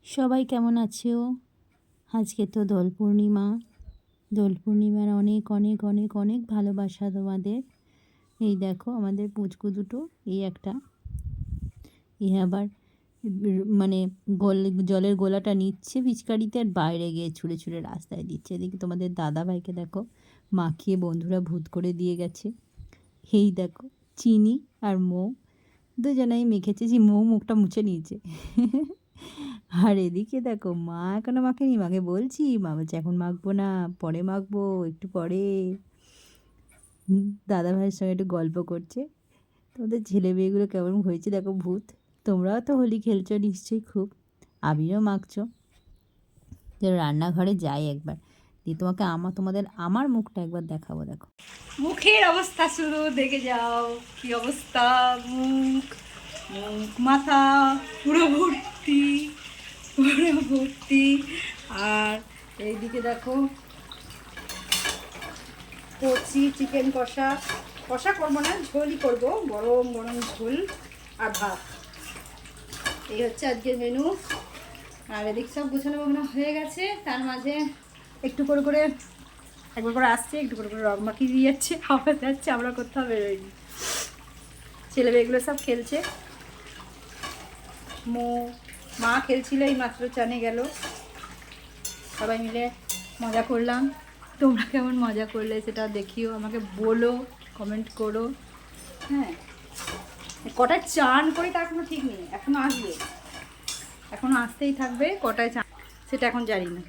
সবাই কেমন আছো? আজকে তো দোল পূর্ণিমা। দোল পূর্ণিমার অনেক অনেক অনেক অনেক ভালোবাসা তোমাদের। এই দেখো আমাদের পুচকু দুটো, এই একটা, আবার মানে জলের গোলাটা নিচ্ছে পিচকারিতে, আর বাইরে গিয়ে ছুঁড়ে ছুঁড়ে রাস্তায় দিচ্ছে। এদিকে তোমাদের দাদা ভাইকে দেখো মাখিয়ে বন্ধুরা ভূত করে দিয়ে গেছে। এই দেখো চিনি আর মৌ দুজনেই মেখেছে, যে মৌ মুখটা মুছে নিয়েছে। আর এদিকে দেখো মা এখনো মাখেনি, মাকে বলছি, মা বলছে এখন মাখবো না, পরে মাখবো, একটু পরে। দাদা ভাইয়ের সঙ্গে একটু গল্প করছে। তোমাদের ছেলে মেয়েগুলো কেমন হয়েছে দেখো ভূত। তোমরাও তো হোলি খেলছো নিশ্চয়ই, খুব আবিরও মাখছো। তো রান্নাঘরে যাই একবার, দিয়ে তোমাকে আমার মুখটা একবার দেখাবো। দেখো মুখের অবস্থা শুরু, দেখে যাও কি অবস্থা। মুখ মুখ মাথা পুরো ভর্তি, পুরো ভর্তি। আর এইদিকে দেখো কচি চিকেন কষা, কষা করবো না, ঝোলই করবো, গরম গরম ঝোল আর ভাত। এই হচ্ছে আজকের মেনু। আর এদিক সব গোছানো বাগানো হয়ে গেছে, তার মাঝে একটু করে করে একবার করে আসছে, একটু করে করে রং মাখিয়ে দিয়ে যাচ্ছে, আবার যাচ্ছে, আমরা কোথাও বেরোয়নি। ছেলে মেয়েগুলো সব খেলছে। মা খেলছিল, এই মাত্র চানে গেল। সবাই মিলে মজা করলাম। তোমরা কেমন মজা করলে সেটা দেখিও, আমাকে বলো, কমেন্ট করো। হ্যাঁ, কটায় চান করি তার কোনো ঠিক নেই, এখনও আসবে, এখনও আসতেই থাকবে। কটায় চান সেটা এখন জানি না।